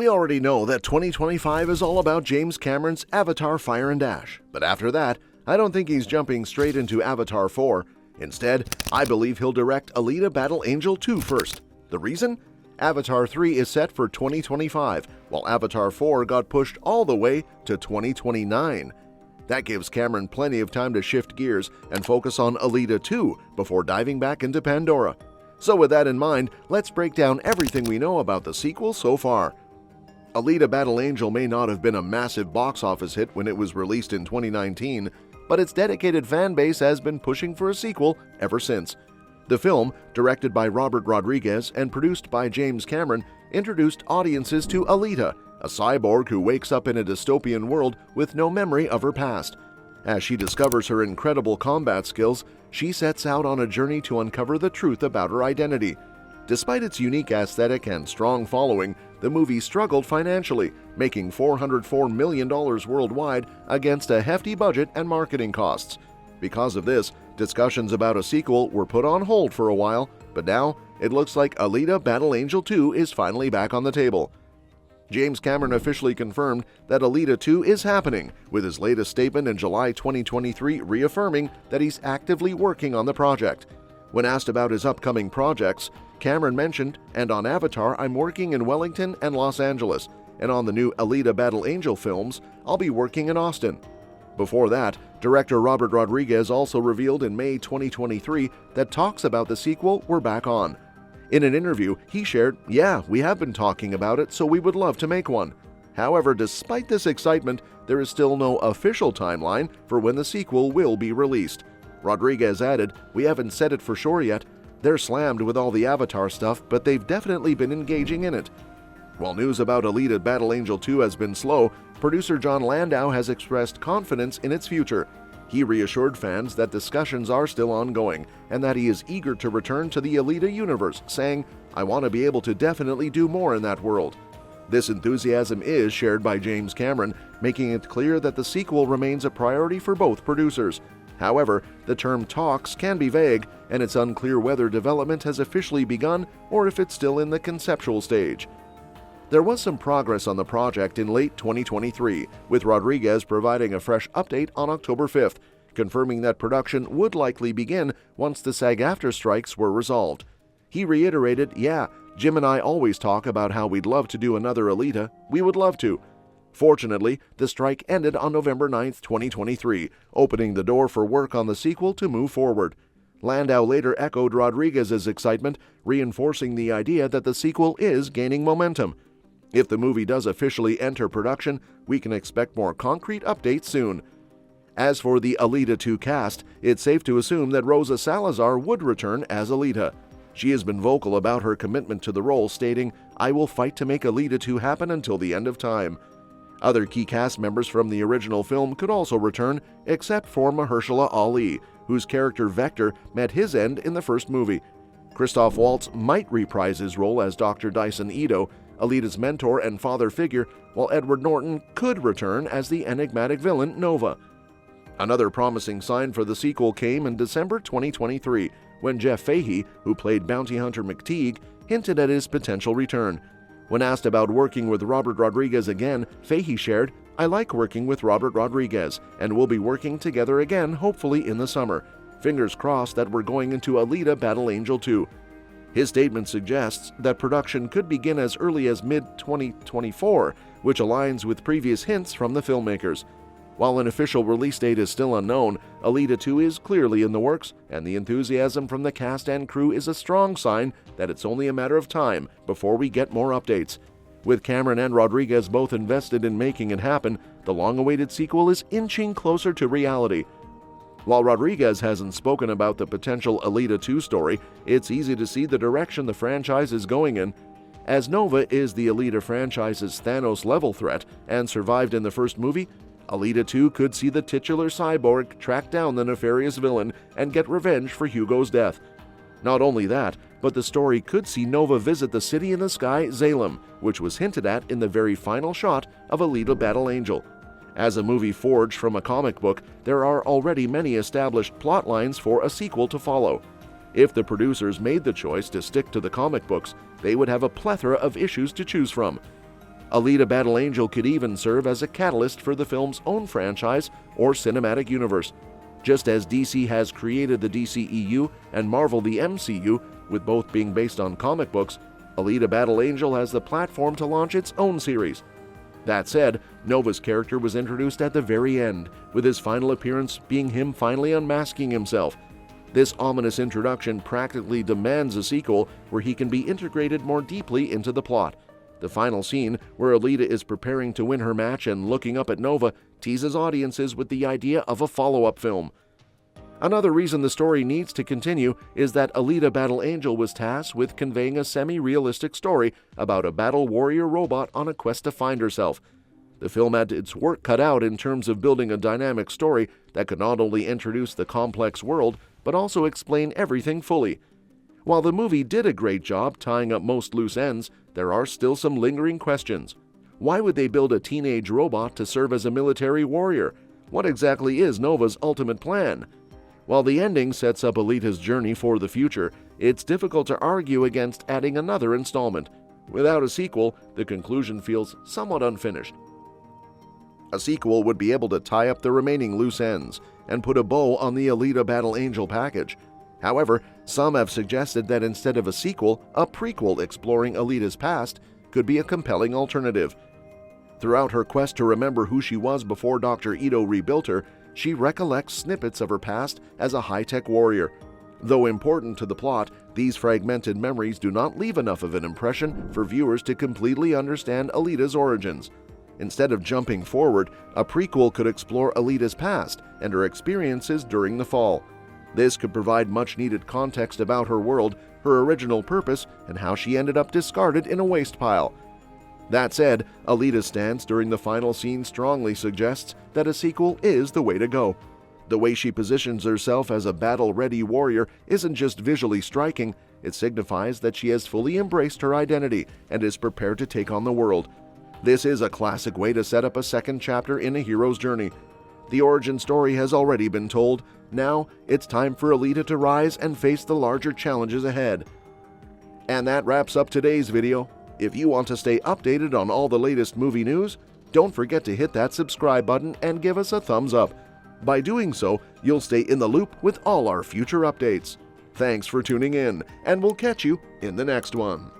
We already know that 2025 is all about James Cameron's Avatar: Fire and Ash, but after that, I don't think he's jumping straight into Avatar 4. Instead, I believe he'll direct Alita Battle Angel 2 first. The reason? Avatar 3 is set for 2025, while Avatar 4 got pushed all the way to 2029. That gives Cameron plenty of time to shift gears and focus on Alita 2 before diving back into Pandora. So with that in mind, let's break down everything we know about the sequel so far. Alita Battle Angel may not have been a massive box office hit when it was released in 2019, but its dedicated fan base has been pushing for a sequel ever since. The film, directed by Robert Rodriguez and produced by James Cameron, introduced audiences to Alita, a cyborg who wakes up in a dystopian world with no memory of her past. As she discovers her incredible combat skills, she sets out on a journey to uncover the truth about her identity. Despite its unique aesthetic and strong following, the movie struggled financially, making $404 million worldwide against a hefty budget and marketing costs. Because of this, discussions about a sequel were put on hold for a while, but now it looks like Alita Battle Angel 2 is finally back on the table. James Cameron officially confirmed that Alita 2 is happening, with his latest statement in July 2023 reaffirming that he's actively working on the project. When asked about his upcoming projects, Cameron mentioned, "And on Avatar, I'm working in Wellington and Los Angeles, and on the new Alita Battle Angel films, I'll be working in Austin." Before that, director Robert Rodriguez also revealed in May 2023 that talks about the sequel were back on. In an interview, he shared, "Yeah, we have been talking about it, so we would love to make one." However, despite this excitement, there is still no official timeline for when the sequel will be released. Rodriguez added, "We haven't said it for sure yet. They're slammed with all the Avatar stuff, but they've definitely been engaging in it." While news about Alita Battle Angel 2 has been slow, producer Jon Landau has expressed confidence in its future. He reassured fans that discussions are still ongoing and that he is eager to return to the Alita universe, saying, "I want to be able to definitely do more in that world." This enthusiasm is shared by James Cameron, making it clear that the sequel remains a priority for both producers. However, the term talks can be vague, and it's unclear whether development has officially begun or if it's still in the conceptual stage. There was some progress on the project in late 2023, with Rodriguez providing a fresh update on October 5th, confirming that production would likely begin once the SAG-AFTRA strikes were resolved. He reiterated, "Yeah, Jim and I always talk about how we'd love to do another Alita. We would love to." Fortunately, the strike ended on November 9, 2023, opening the door for work on the sequel to move forward. Landau later echoed Rodriguez's excitement, reinforcing the idea that the sequel is gaining momentum. If the movie does officially enter production, we can expect more concrete updates soon. As for the Alita 2 cast, it's safe to assume that Rosa Salazar would return as Alita. She has been vocal about her commitment to the role, stating, "I will fight to make Alita 2 happen until the end of time." Other key cast members from the original film could also return, except for Mahershala Ali, whose character Vector met his end in the first movie. Christoph Waltz might reprise his role as Dr. Dyson Ito, Alita's mentor and father figure, while Edward Norton could return as the enigmatic villain Nova. Another promising sign for the sequel came in December 2023, when Jeff Fahey, who played bounty hunter McTeague, hinted at his potential return. When asked about working with Robert Rodriguez again, Fahey shared, "I like working with Robert Rodriguez, and we'll be working together again hopefully in the summer. Fingers crossed that we're going into Alita Battle Angel 2. His statement suggests that production could begin as early as mid-2024, which aligns with previous hints from the filmmakers. While an official release date is still unknown, Alita 2 is clearly in the works, and the enthusiasm from the cast and crew is a strong sign that it's only a matter of time before we get more updates. With Cameron and Rodriguez both invested in making it happen, the long-awaited sequel is inching closer to reality. While Rodriguez hasn't spoken about the potential Alita 2 story, it's easy to see the direction the franchise is going in. As Nova is the Alita franchise's Thanos-level threat and survived in the first movie, Alita 2 could see the titular cyborg track down the nefarious villain and get revenge for Hugo's death. Not only that, but the story could see Nova visit the city in the sky, Zalem, which was hinted at in the very final shot of Alita Battle Angel. As a movie forged from a comic book, there are already many established plot lines for a sequel to follow. If the producers made the choice to stick to the comic books, they would have a plethora of issues to choose from. Alita Battle Angel could even serve as a catalyst for the film's own franchise or cinematic universe. Just as DC has created the DCEU and Marvel the MCU, with both being based on comic books, Alita Battle Angel has the platform to launch its own series. That said, Nova's character was introduced at the very end, with his final appearance being him finally unmasking himself. This ominous introduction practically demands a sequel where he can be integrated more deeply into the plot. The final scene, where Alita is preparing to win her match and looking up at Nova, teases audiences with the idea of a follow-up film. Another reason the story needs to continue is that Alita Battle Angel was tasked with conveying a semi-realistic story about a battle warrior robot on a quest to find herself. The film had its work cut out in terms of building a dynamic story that could not only introduce the complex world, but also explain everything fully. While the movie did a great job tying up most loose ends, there are still some lingering questions. Why would they build a teenage robot to serve as a military warrior? What exactly is Nova's ultimate plan? While the ending sets up Alita's journey for the future, it's difficult to argue against adding another installment. Without a sequel, the conclusion feels somewhat unfinished. A sequel would be able to tie up the remaining loose ends and put a bow on the Alita Battle Angel package. However, some have suggested that instead of a sequel, a prequel exploring Alita's past could be a compelling alternative. Throughout her quest to remember who she was before Dr. Ito rebuilt her, she recollects snippets of her past as a high-tech warrior. Though important to the plot, these fragmented memories do not leave enough of an impression for viewers to completely understand Alita's origins. Instead of jumping forward, a prequel could explore Alita's past and her experiences during the fall. This could provide much-needed context about her world, her original purpose, and how she ended up discarded in a waste pile. That said, Alita's stance during the final scene strongly suggests that a sequel is the way to go. The way she positions herself as a battle-ready warrior isn't just visually striking, it signifies that she has fully embraced her identity and is prepared to take on the world. This is a classic way to set up a second chapter in a hero's journey. The origin story has already been told. Now, it's time for Alita to rise and face the larger challenges ahead. And that wraps up today's video. If you want to stay updated on all the latest movie news, don't forget to hit that subscribe button and give us a thumbs up. By doing so, you'll stay in the loop with all our future updates. Thanks for tuning in, and we'll catch you in the next one.